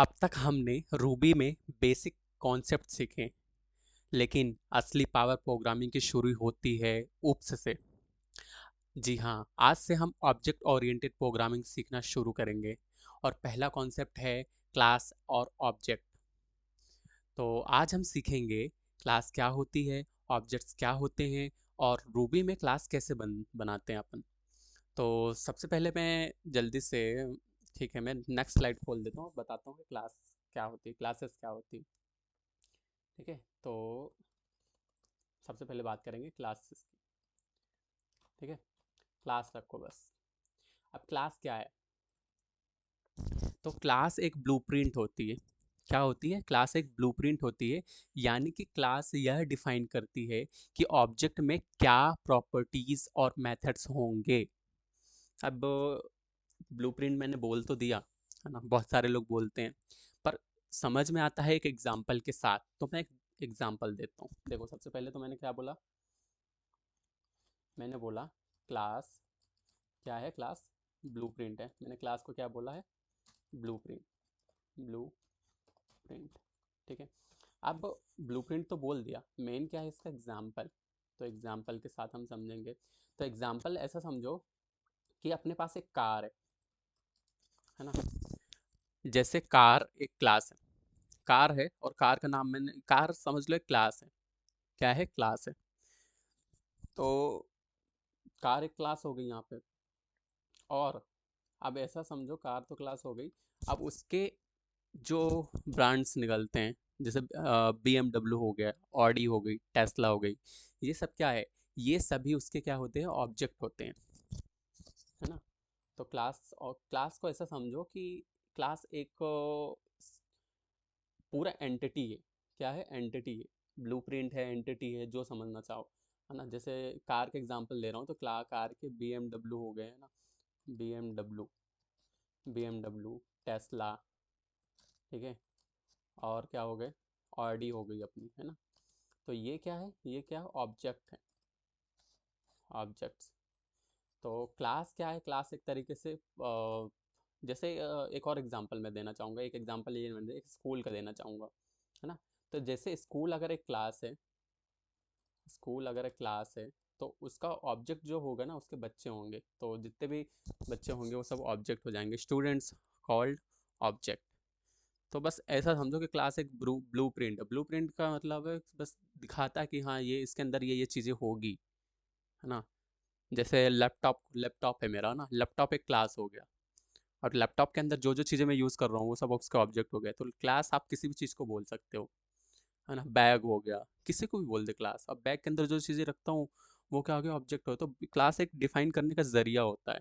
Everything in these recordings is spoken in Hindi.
अब तक हमने रूबी में बेसिक कॉन्सेप्ट सीखे, लेकिन असली पावर प्रोग्रामिंग की शुरू होती है ऊप्स से। जी हाँ, आज से हम ऑब्जेक्ट ओरिएंटेड प्रोग्रामिंग सीखना शुरू करेंगे और पहला कॉन्सेप्ट है क्लास और ऑब्जेक्ट। तो आज हम सीखेंगे क्लास क्या होती है, ऑब्जेक्ट्स क्या होते हैं और रूबी में क्लास कैसे बनाते हैं अपन। तो सबसे पहले मैं जल्दी से, ठीक है, मैं नेक्स्ट स्लाइड खोल देता हूँ, बताता हूँ कि क्लास क्या होती है, क्लासेस क्या होती है। ठीक है, तो सबसे पहले बात करेंगे क्लासेस की। ठीक है, क्लास रखो बस। अब क्लास क्या है? तो क्लास एक ब्लूप्रिंट होती है। क्या होती है? क्लास एक ब्लूप्रिंट होती है, यानी कि क्लास यह डिफाइन करती है कि ऑब्जेक्ट में क्या प्रॉपर्टीज और मेथड्स होंगे। अब ब्लूप्रिंट मैंने बोल तो दिया, है ना, बहुत सारे लोग बोलते हैं, पर समझ में आता है एक एग्जाम्पल के साथ। तो मैं एक एग्जाम्पल देता हूँ। देखो, सबसे पहले तो मैंने क्या बोला? मैंने बोला क्लास क्या है? क्लास ब्लूप्रिंट है। मैंने क्लास को क्या बोला है? ब्लूप्रिंट। ब्लूप्रिंट। ठीक है। अब ब्लूप्रिंट तो बोल दिया, मेन क्या है इसका? एग्जाम्पल। तो एग्जाम्पल के साथ हम समझेंगे। तो एग्जाम्पल ऐसा समझो कि अपने पास एक कार है ना। जैसे कार एक क्लास है, कार है और कार का नाम, मैंने कार समझ लो एक क्लास है। क्या है? क्लास है। तो कार एक क्लास हो गई यहाँ पे। और अब ऐसा समझो, कार तो क्लास हो गई। अब उसके जो ब्रांड्स निकलते हैं, जैसे BMW हो गया, ऑडी हो गई, टेस्ला हो गई, ये सब क्या है? ये सभी उसके क्या होते हैं? ऑब्जेक्ट होते हैं, है ना। तो क्लास, और क्लास को ऐसा समझो कि क्लास एक पूरा एंटिटी है। क्या है? एंटिटी है। ब्लूप्रिंट है, एंटिटी है, जो समझना चाहो, है ना। जैसे कार के एग्जांपल ले रहा हूँ, तो कार के BMW हो गए, है ना। BMW, BMW, टेस्ला, ठीक है। और क्या हो गए? ऑडी हो गई अपनी, है ना। तो ये क्या है? ये क्या? ऑब्जेक्ट है, ऑब्जेक्ट्स। तो क्लास क्या है? क्लास एक तरीके से जैसे एक और एग्जांपल मैं देना चाहूँगा। एक एग्जांपल ये मैं एक स्कूल का देना चाहूँगा, है ना। तो जैसे स्कूल अगर एक क्लास है, स्कूल अगर एक क्लास है, तो उसका ऑब्जेक्ट जो होगा ना, उसके बच्चे होंगे। तो जितने भी बच्चे होंगे वो सब ऑब्जेक्ट हो जाएंगे, स्टूडेंट्स कॉल्ड ऑब्जेक्ट। तो बस ऐसा समझो कि क्लास एक ब्लू प्रिंट है। ब्लू प्रिंट का मतलब है बस दिखाता है कि हाँ, ये इसके अंदर ये चीज़ें होगी, है ना। जैसे लैपटॉप, लैपटॉप है मेरा ना, लैपटॉप एक क्लास हो गया। और लैपटॉप के अंदर जो जो चीज़ें मैं यूज़ कर रहा हूँ वो सब उसके ऑब्जेक्ट हो गए। तो क्लास आप किसी भी चीज़ को बोल सकते हो, है ना। बैग हो गया, किसी को भी बोल दे क्लास। अब बैग के अंदर जो चीज़ें रखता हूँ वो क्या हो गया? ऑब्जेक्ट हो। तो क्लास एक डिफाइन करने का जरिया होता है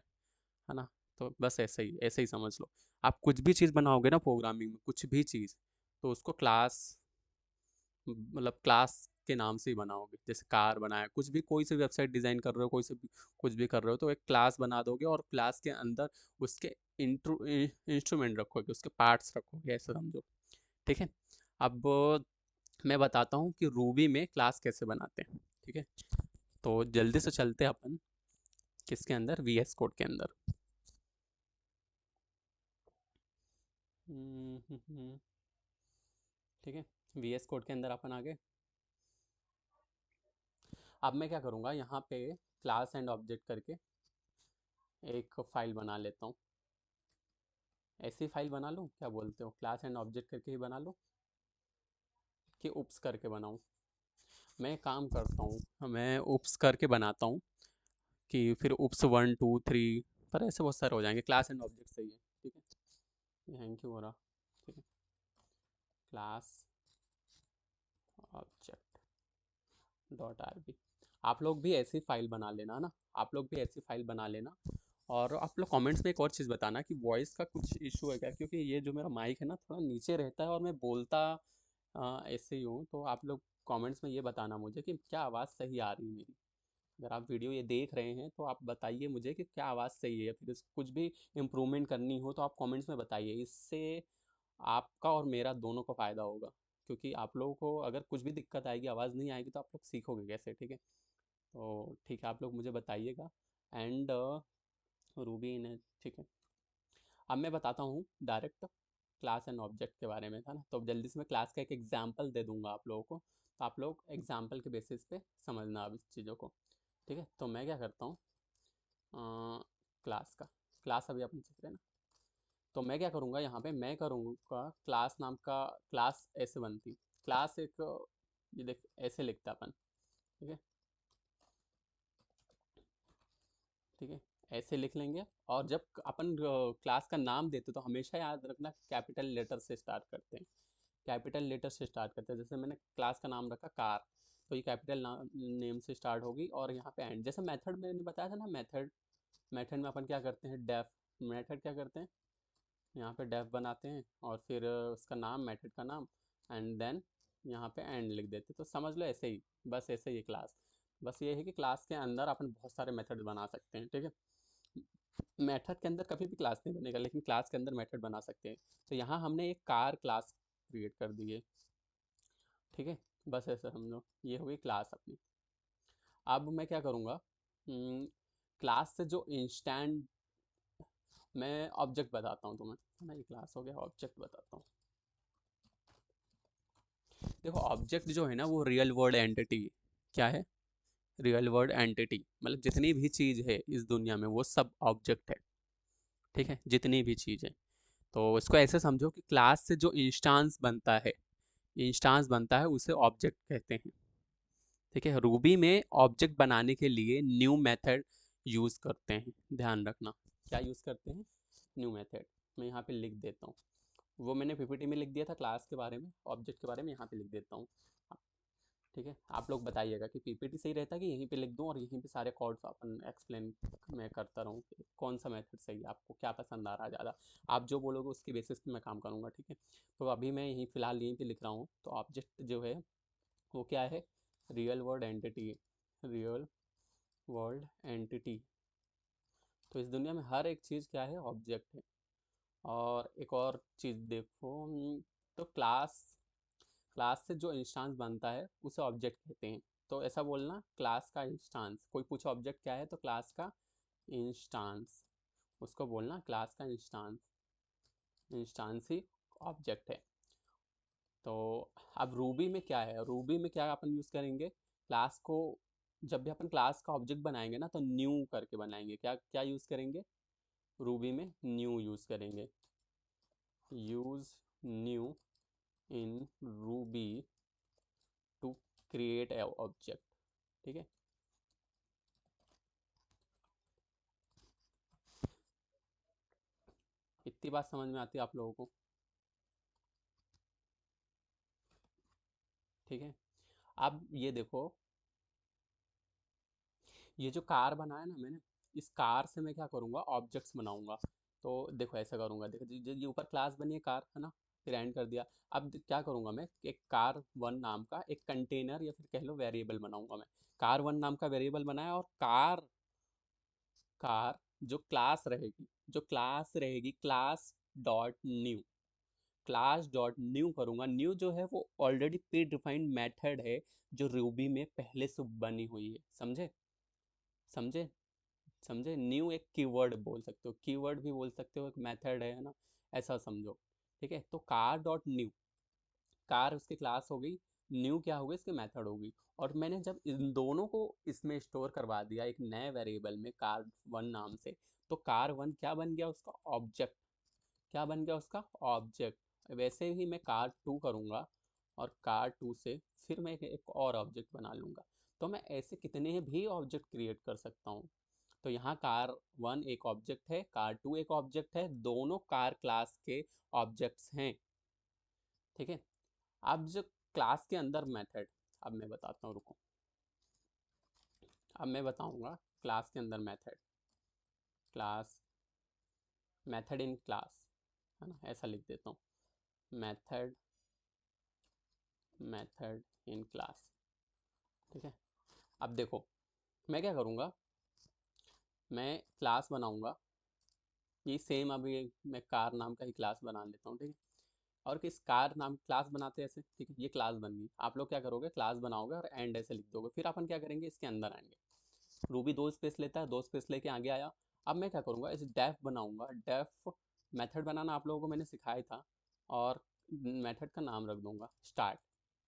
ना। तो बस ऐसे ही समझ लो। आप कुछ भी चीज़ बनाओगे ना प्रोग्रामिंग में, कुछ भी चीज़, तो उसको क्लास, मतलब क्लास के नाम से ही बनाओगे। जैसे कार बनाया, कुछ भी, कोई सी वेबसाइट डिज़ाइन कर रहे हो, कोई से भी कुछ भी कर रहे हो, तो एक क्लास बना दोगे और क्लास के अंदर उसके इंस्ट्रूमेंट रखोगे, उसके पार्ट्स रखोगे, ऐसा समझो। ठीक है। अब मैं बताता हूँ कि रूबी में क्लास कैसे बनाते हैं। ठीक है, तो जल्दी से चलते हैं अपन किसके अंदर? VS कोड के अंदर। ठीक है, VS कोड के अंदर अपन आ गए। अब मैं क्या करूँगा, यहाँ पे क्लास एंड ऑब्जेक्ट करके एक फाइल बना लेता हूँ। ऐसी फाइल बना लूँ? क्या बोलते हो? क्लास एंड ऑब्जेक्ट करके ही बना लूँ कि उप्स करके बनाऊँ? मैं काम करता हूँ, मैं उप्स करके बनाता हूँ कि फिर उप्स 1 2 3, पर ऐसे बहुत सारे हो जाएंगे। क्लास एंड ऑब्जेक्ट सही है। ठीक है, ये थैंक यू हो रहा। ठीक है, क्लास ऑब्जेक्ट डॉट RB। आप लोग भी ऐसी फाइल बना लेना ना, आप लोग भी ऐसी फाइल बना लेना। और आप लोग कमेंट्स में एक और चीज़ बताना कि वॉइस का कुछ इशू है क्या, क्योंकि ये जो मेरा माइक है ना, थोड़ा नीचे रहता है और मैं बोलता ऐसे ही हूँ। तो आप लोग कमेंट्स में ये बताना मुझे कि क्या आवाज़ सही आ रही है मेरी। अगर आप वीडियो ये देख रहे हैं तो आप बताइए मुझे कि क्या आवाज़ सही है, या फिर कुछ भी इम्प्रूवमेंट करनी हो तो आप कमेंट्स में बताइए। इससे आपका और मेरा दोनों को फ़ायदा होगा, क्योंकि आप लोगों को अगर कुछ भी दिक्कत आएगी, आवाज़ नहीं आएगी, तो आप लोग सीखोगे कैसे? ठीक है, तो ठीक है, आप लोग मुझे बताइएगा। एंड रूबी ने, ठीक है। अब मैं बताता हूँ डायरेक्ट क्लास एंड ऑब्जेक्ट के बारे में था ना, तो अब जल्दी से मैं क्लास का एक एग्जांपल दे दूंगा आप लोगों को, तो आप लोग एग्जांपल के बेसिस पे समझना अब इस चीज़ों को। ठीक है, तो मैं क्या करता हूँ, क्लास का क्लास अभी अपन सीख रहे हैं ना, तो मैं क्या करूँगा यहाँ पे, मैं करूँगा क्लास नाम का, क्लास ऐसे बनती, क्लास एक, ये देख ऐसे लिखता अपन। ठीक है, ठीक है, ऐसे लिख लेंगे। और जब अपन क्लास का नाम देते तो हमेशा याद रखना कैपिटल लेटर से स्टार्ट करते हैं, कैपिटल लेटर से स्टार्ट करते हैं। जैसे मैंने क्लास का नाम रखा कार, तो ये कैपिटल नेम से स्टार्ट होगी, और यहाँ पे एंड। जैसे मेथड मैंने बताया था ना, मेथड, मेथड में अपन क्या करते हैं, डेफ, मेथड क्या करते हैं, यहाँ पे डेफ बनाते हैं, और फिर उसका नाम, मेथड का नाम, एंड देन यहाँ पे एंड लिख देते हैं। तो समझ लो ऐसे ही, बस ऐसे ही क्लास, बस ये है कि क्लास के अंदर अपन बहुत सारे मेथड बना सकते हैं। ठीक है, मेथड के अंदर कभी भी क्लास नहीं बनेगा, लेकिन क्लास के अंदर मेथड बना सकते हैं। तो यहाँ हमने एक कार क्लास क्रिएट कर दी है। ठीक है, बस ऐसा समझो, ये हो गई क्लास अपनी। अब मैं क्या करूँगा, क्लास से जो इंस्टेंट, मैं ऑब्जेक्ट बताता हूँ तुम्हें, है ना, ये क्लास हो गया, ऑब्जेक्ट बताता हूँ। देखो ऑब्जेक्ट जो है ना, वो रियल वर्ल्ड एंटिटी, क्या है, रियल वर्ल्ड एंटिटी, मतलब जितनी भी चीज़ है इस दुनिया में वो सब ऑब्जेक्ट है। ठीक है, जितनी भी चीज़ है, तो इसको ऐसे समझो कि क्लास से जो इंस्टांस बनता है, इंस्टांस बनता है उसे ऑब्जेक्ट कहते हैं। ठीक है, रूबी में ऑब्जेक्ट बनाने के लिए न्यू मेथड यूज़ करते हैं, ध्यान रखना, क्या यूज़ करते हैं, न्यू मेथड। मैं यहाँ पे लिख देता हूँ, वो मैंने पीपीटी में लिख दिया था क्लास के बारे में, ऑब्जेक्ट के बारे में यहाँ पे लिख देता हूँ। ठीक है, आप लोग बताइएगा कि पीपीटी सही रहता है कि यहीं पे लिख दूँ और यहीं पे सारे कोड्स अपन एक्सप्लेन मैं करता रहूँ, कि कौन सा मेथड सही है, आपको क्या पसंद आ रहा है ज़्यादा, आप जो बोलोगे उसके बेसिस पे मैं काम करूँगा। ठीक है, तो अभी मैं यहीं फ़िलहाल यहीं पे लिख रहा हूँ। तो ऑब्जेक्ट जो है वो क्या है, real world entity, real world entity. तो इस दुनिया में हर एक चीज़ क्या है, ऑब्जेक्ट है। और एक और चीज़ देखो, तो क्लास, क्लास से जो इंस्टांस बनता है उसे ऑब्जेक्ट कहते हैं। तो ऐसा बोलना, क्लास का इंस्टांस, कोई पूछे ऑब्जेक्ट क्या है तो क्लास का इंस्टांस, उसको बोलना क्लास का इंस्टांस, इंस्टांस ही ऑब्जेक्ट है। तो अब रूबी में क्या है, रूबी में क्या अपन यूज़ करेंगे, क्लास को, जब भी अपन क्लास का ऑब्जेक्ट बनाएंगे ना तो न्यू करके बनाएंगे, क्या क्या यूज़ करेंगे, रूबी में न्यू यूज़ करेंगे, use new in Ruby to create a object. ठीक है, इतनी बात समझ में आती है आप लोगों को। ठीक है, अब ये देखो, ये जो कार बनाया ना मैंने, इस कार से मैं क्या करूँगा, ऑब्जेक्ट्स बनाऊंगा। तो देखो ऐसा करूँगा, देखो ये ऊपर क्लास बनी है कार, है ना, फिर एंड कर दिया। अब क्या करूँगा मैं, एक कार वन नाम का एक कंटेनर या फिर कह लो वेरिएबल बनाऊंगा मैं। कार वन नाम का वेरिएबल बनाया, और कार, कार जो क्लास रहेगी, जो क्लास रहेगी, class dot new, class dot new करूँगा। न्यू जो है वो ऑलरेडी प्री डिफाइंड मेथड है, जो रूबी में पहले से बनी हुई है, समझे, समझे, समझे। न्यू एक कीवर्ड बोल सकते हो, कीवर्ड भी बोल सकते हो, एक मेथड है ना, ऐसा समझो। ठीक है, तो कार डॉट न्यू, कार उसकी क्लास हो गई, न्यू क्या होगी, इसकी मेथड होगी। और मैंने जब इन दोनों को इसमें स्टोर करवा दिया एक नए वेरिएबल में, कार वन नाम से, तो कार वन क्या बन गया, उसका ऑब्जेक्ट, क्या बन गया उसका ऑब्जेक्ट। वैसे ही मैं कार टू करूँगा, और कार टू से फिर मैं एक और ऑब्जेक्ट बना लूँगा। तो मैं ऐसे कितने भी ऑब्जेक्ट क्रिएट कर सकता हूँ। तो यहाँ कार वन एक ऑब्जेक्ट है, कार टू एक ऑब्जेक्ट है, दोनों कार क्लास के ऑब्जेक्ट्स हैं। ठीक है, अब जो क्लास के अंदर मेथड, अब मैं बताता हूँ, रुको, अब मैं बताऊँगा क्लास के अंदर method, class, method in class, है ना, ऐसा लिख देता हूँ, मेथड, मेथड इन क्लास। ठीक है, अब देखो मैं क्या करूँगा, मैं क्लास बनाऊँगा, ये सेम अभी मैं कार नाम का ही क्लास बना लेता हूँ। ठीक है, और किस कार नाम क्लास बनाते हैं ऐसे। ठीक है, ये क्लास बन गई, आप लोग क्या करोगे, क्लास बनाओगे और एंड ऐसे लिख दोगे। फिर अपन क्या करेंगे, इसके अंदर आएंगे, रूबी दो स्पेस लेता है, दो स्पेस लेके आगे आया। अब मैं क्या करूँगा, इस डेफ बनाऊँगा, डेफ मेथड बनाना आप लोगों को मैंने सिखाया था, और मेथड का नाम रख दूंगा स्टार्ट।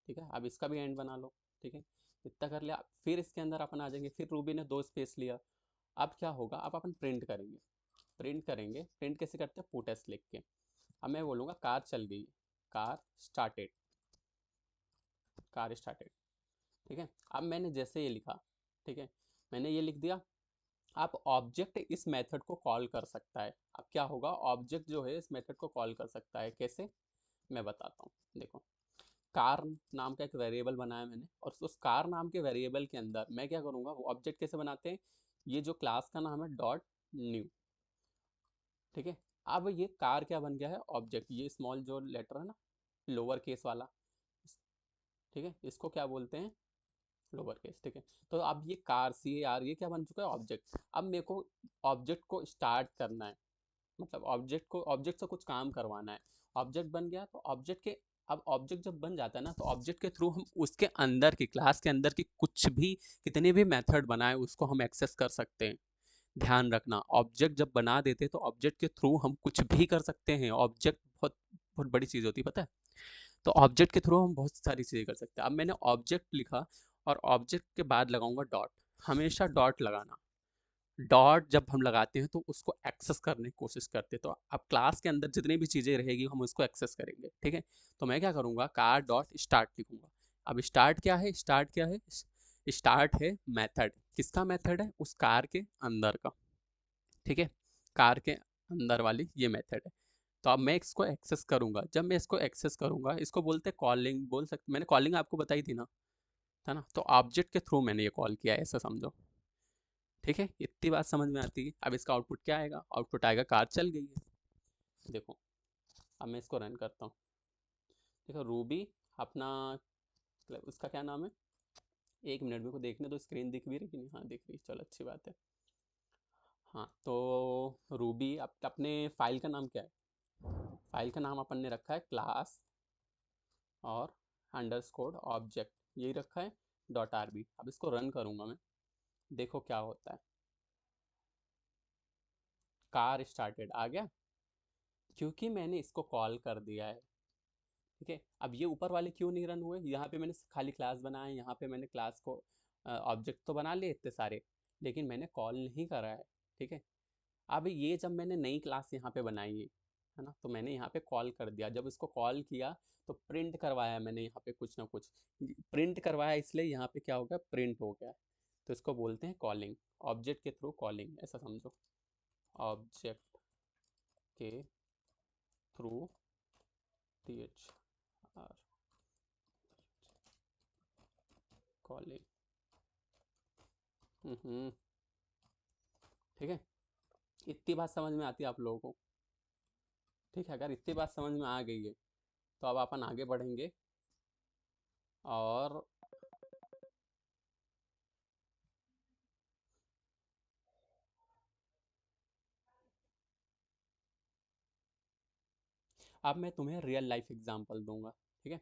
ठीक है, अब इसका भी एंड बना लो। ठीक है, इतना कर लिया, फिर इसके अंदर अपन आ जाएंगे, फिर रूबी ने 2 स्पेस लिया। अब क्या होगा, अब अपन प्रिंट करेंगे। प्रिंट कैसे करते हैं, पुटेस लिख के। अब मैं बोलूँगा कार चल गई, कार स्टार्टेड, कार स्टार्टेड। ठीक है, अब मैंने जैसे ये लिखा, ठीक है, मैंने ये लिख दिया। आप ऑब्जेक्ट इस मेथड को कॉल कर सकता है। अब क्या होगा, ऑब्जेक्ट जो है इस मेथड को कॉल कर सकता है। कैसे, मैं बताता हूँ। देखो, कार नाम का एक वेरिएबल बनाया मैंने, और उस कार नाम के वेरिएबल के अंदर मैं क्या करूँगा, वो ऑब्जेक्ट कैसे बनाते हैं, ये जो क्लास का नाम है डॉट न्यू। ठीक है, अब ये कार क्या बन गया है, ऑब्जेक्ट। ये स्मॉल जो लेटर है ना, लोअर केस वाला, ठीक है, इसको क्या बोलते हैं, लोअर केस। ठीक है, तो अब ये कार CAR ये क्या बन चुका है, ऑब्जेक्ट। अब मेरे को ऑब्जेक्ट को स्टार्ट करना है, मतलब ऑब्जेक्ट से कुछ काम करवाना है। ऑब्जेक्ट बन गया, तो ऑब्जेक्ट के, अब ऑब्जेक्ट जब बन जाता है ना, तो ऑब्जेक्ट के थ्रू हम उसके अंदर की, क्लास के अंदर की कुछ भी, कितने भी मेथड बनाए उसको हम एक्सेस कर सकते हैं। ध्यान रखना, ऑब्जेक्ट जब बना देते हैं तो ऑब्जेक्ट के थ्रू हम कुछ भी कर सकते हैं। ऑब्जेक्ट बहुत बहुत बड़ी चीज़ होती है, पता है। तो ऑब्जेक्ट के थ्रू हम बहुत सारी चीज़ें कर सकते हैं। अब मैंने ऑब्जेक्ट लिखा, और ऑब्जेक्ट के बाद लगाऊंगा डॉट। हमेशा डॉट लगाना। डॉट जब हम लगाते हैं तो उसको एक्सेस करने की कोशिश करते हैं, तो अब क्लास के अंदर जितनी भी चीज़ें रहेगी हम उसको एक्सेस करेंगे। ठीक है, तो मैं क्या करूँगा, कार डॉट स्टार्ट लिखूंगा। अब स्टार्ट क्या है, स्टार्ट है मेथड। किसका मेथड है, उस कार के अंदर का। ठीक है, कार के अंदर वाली ये मेथड है। तो अब मैं इसको एक्सेस करूंगा। जब मैं इसको एक्सेस करूंगा, इसको बोलते हैं कॉलिंग, बोल सकते, मैंने कॉलिंग आपको बताई थी ना, है ना। तो ऑब्जेक्ट के थ्रू मैंने ये कॉल किया है, ऐसा समझो। ठीक है, इतनी बात समझ में आती है। अब इसका आउटपुट क्या आएगा, आउटपुट आएगा कार चल गई है। देखो, अब मैं इसको रन करता हूँ। देखो, रूबी अपना, उसका क्या नाम है, 1 मिनट मेरे को देखने दो, स्क्रीन दिख भी रही कि नहीं, हाँ दिख रही, चलो अच्छी बात है। हाँ, तो रूबी अपने फाइल का नाम क्या है, फाइल का नाम अपन ने रखा है क्लास और अंडरस्कोर ऑब्जेक्ट, यही रखा है, .rb। अब इसको रन करूंगा मैं, देखो क्या होता है। कार स्टार्टेड आ गया, क्योंकि मैंने इसको कॉल कर दिया है। ठीक है, अब ये ऊपर वाले क्यों नहीं रन हुए, यहाँ पे मैंने खाली क्लास बनाया, यहाँ पे मैंने क्लास को ऑब्जेक्ट तो बना लिए इतने सारे, लेकिन मैंने कॉल नहीं करा है। ठीक है, अब ये जब मैंने नई क्लास यहाँ पे बनाई है ना, तो मैंने यहाँ पे कॉल कर दिया। जब इसको कॉल किया तो प्रिंट करवाया मैंने यहाँ पे कुछ ना कुछ, प्रिंट करवाया, इसलिए यहाँ पे क्या हो गया, प्रिंट हो गया। तो इसको बोलते हैं कॉलिंग, ऑब्जेक्ट के थ्रू कॉलिंग, ऐसा समझो। ऑब्जेक्ट के थ्रू, THR, कॉलिंग। ठीक है, इतनी बात समझ में आती है आप लोगों को। ठीक है, अगर इतनी बात समझ में आ गई है, तो अब अपन आगे बढ़ेंगे। और अब मैं तुम्हें रियल लाइफ एग्जांपल दूंगा। ठीक है,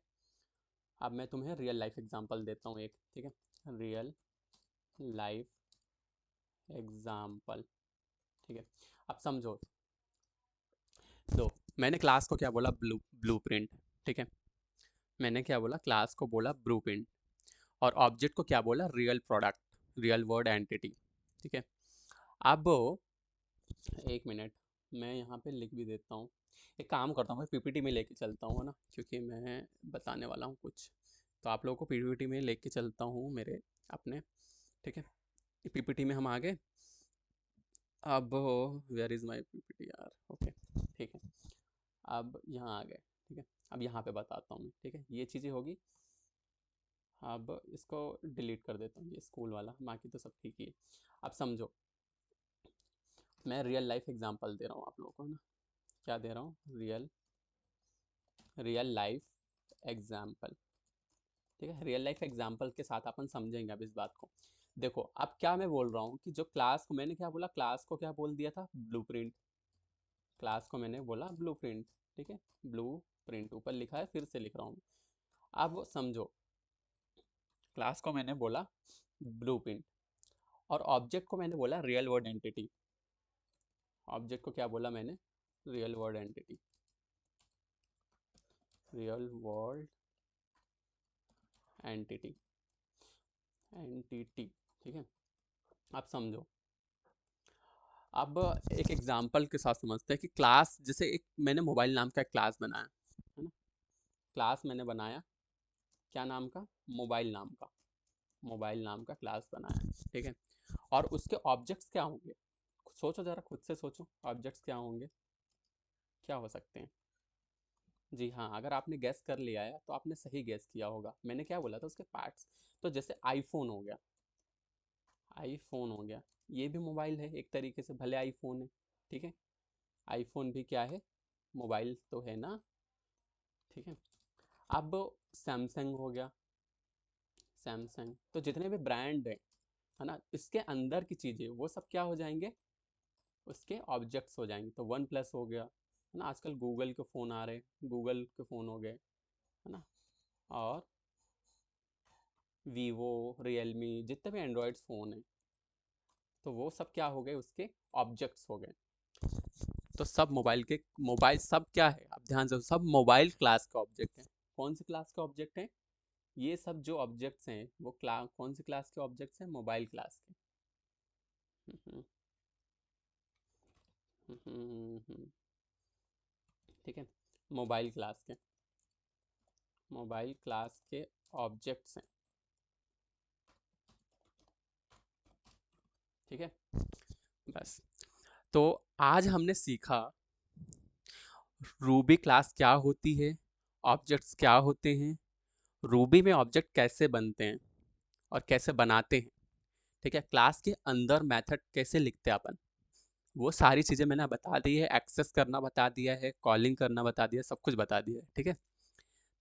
अब मैं तुम्हें रियल लाइफ एग्जांपल देता हूँ एक। ठीक है, रियल लाइफ एग्जांपल। ठीक है, अब समझो। दो, मैंने क्लास को क्या बोला, ब्लूप्रिंट। ठीक है, मैंने क्या बोला, क्लास को बोला ब्लूप्रिंट, और ऑब्जेक्ट को क्या बोला, real product, real word entity. ठीक है, अब 1 मिनट, मैं यहाँ पे लिख भी देता हूँ। एक काम करता हूँ, मैं PPT में लेके चलता हूँ ना, क्योंकि मैं बताने वाला हूँ कुछ, तो आप लोगों को PPT में लेके चलता हूँ मेरे अपने। ठीक है, PPT में हम आ गए। अब वेयर इज़ माई PPT यार, ओके। ठीक है, अब यहाँ आ गए। ठीक है, अब यहाँ पे बताता हूँ मैं। ठीक है, ये चीज़ें होगी। अब इसको डिलीट कर देता हूँ, ये स्कूल वाला, बाकी तो सब ठीक ही है। अब समझो, मैं रियल लाइफ एग्जांपल दे रहा हूँ आप लोगों को ना, क्या दे रहा हूँ, रियल लाइफ एग्जाम्पल। ठीक है, रियल लाइफ एग्जाम्पल के साथ अपन समझेंगे अब इस बात को। देखो, अब क्या मैं बोल रहा हूँ कि जो क्लास को मैंने क्या बोला, क्लास को क्या बोल दिया था, ब्लूप्रिंट। क्लास को मैंने बोला ब्लूप्रिंट। ठीक है, ब्लूप्रिंट ऊपर लिखा है, फिर से लिख रहा हूँ। अब समझो, क्लास को मैंने बोला ब्लूप्रिंट, और ऑब्जेक्ट को मैंने बोला रियल वर्ड एंटिटी। ऑब्जेक्ट को क्या बोला मैंने, real word entity. Real world entity, entity, ठीक है। आप समझो, अब एक एग्जांपल के साथ समझते हैं कि क्लास, जैसे एक मैंने मोबाइल नाम का एक क्लास बनाया है ना, क्लास मैंने बनाया, क्या नाम का, मोबाइल नाम का, मोबाइल नाम का क्लास बनाया, ठीक है। और उसके ऑब्जेक्ट्स क्या होंगे, सोचो जरा, खुद से सोचो, ऑब्जेक्ट्स क्या होंगे, क्या हो सकते हैं। जी हाँ, अगर आपने गैस कर लिया है तो आपने सही गैस किया होगा। मैंने क्या बोला था, उसके पार्ट्स। तो जैसे आईफोन हो गया, आईफोन हो गया, ये भी मोबाइल है एक तरीके से, भले आईफोन है, ठीक है। आईफोन भी क्या है, मोबाइल तो है ना, ठीक है। अब सैमसंग हो गया, सैमसंग, तो जितने भी ब्रांड है ना, इसके अंदर की चीज़ें वो सब क्या हो जाएंगे, उसके ऑब्जेक्ट्स हो जाएंगे। तो वन प्लस हो गया, है ना, आजकल गूगल के फ़ोन आ रहे हैं, गूगल के फ़ोन हो गए, है ना। और वीवो, रियलमी, जितने भी एंड्रॉयड फ़ोन हैं, तो वो सब क्या हो गए, उसके ऑब्जेक्ट्स हो गए। तो सब मोबाइल के, मोबाइल सब क्या है, आप ध्यान से, सब मोबाइल क्लास का ऑब्जेक्ट है। कौन सी क्लास का ऑब्जेक्ट है, ये सब जो ऑब्जेक्ट्स हैं वो कौन सी क्लास के ऑब्जेक्ट्स हैं, मोबाइल क्लास के। हम्म, ठीक है, मोबाइल क्लास के, मोबाइल क्लास के ऑब्जेक्ट्स हैं, ठीक है। बस, तो आज हमने सीखा रूबी क्लास क्या होती है, ऑब्जेक्ट्स क्या होते हैं, रूबी में ऑब्जेक्ट कैसे बनते हैं और कैसे बनाते हैं, ठीक है। क्लास के अंदर मेथड कैसे लिखते हैं अपन, वो सारी चीज़ें मैंने बता दी है। एक्सेस करना बता दिया है, कॉलिंग करना बता दिया है, सब कुछ बता दिया है, ठीक है।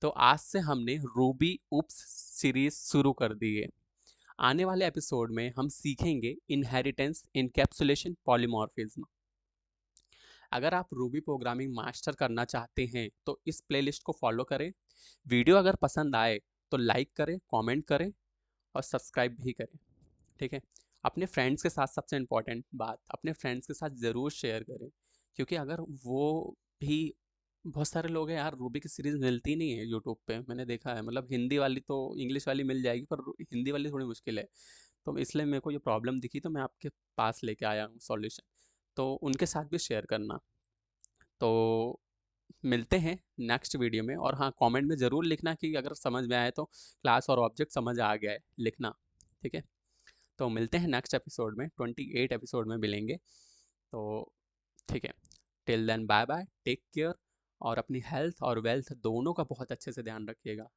तो आज से हमने रूबी उप्स सीरीज शुरू कर दी है। आने वाले एपिसोड में हम सीखेंगे इनहेरिटेंस, इनकैप्सुलेशन, पॉलीमॉर्फिज्म। अगर आप रूबी प्रोग्रामिंग मास्टर करना चाहते हैं तो इस प्लेलिस्ट को फॉलो करें। वीडियो अगर पसंद आए तो लाइक करें, कमेंट करें और सब्सक्राइब भी करें, ठीक है। अपने फ्रेंड्स के साथ, सबसे इम्पोर्टेंट बात, अपने फ्रेंड्स के साथ ज़रूर शेयर करें, क्योंकि अगर वो भी, बहुत सारे लोग हैं यार, रूबी की सीरीज़ मिलती नहीं है यूट्यूब पे, मैंने देखा है। मतलब हिंदी वाली तो, इंग्लिश वाली मिल जाएगी, पर हिंदी वाली थोड़ी मुश्किल है। तो इसलिए मेरे को ये प्रॉब्लम दिखी, तो मैं आपके पास लेके आया हूँ सॉल्यूशन। तो उनके साथ भी शेयर करना। तो मिलते हैं नेक्स्ट वीडियो में। और हाँ, कमेंट में ज़रूर लिखना कि अगर समझ में आए तो, क्लास और ऑब्जेक्ट समझ आ गया है, लिखना, ठीक है। तो मिलते हैं नेक्स्ट एपिसोड में, 28 एपिसोड में मिलेंगे। तो ठीक है, till then bye bye, take care, और अपनी हेल्थ और वेल्थ दोनों का बहुत अच्छे से ध्यान रखिएगा।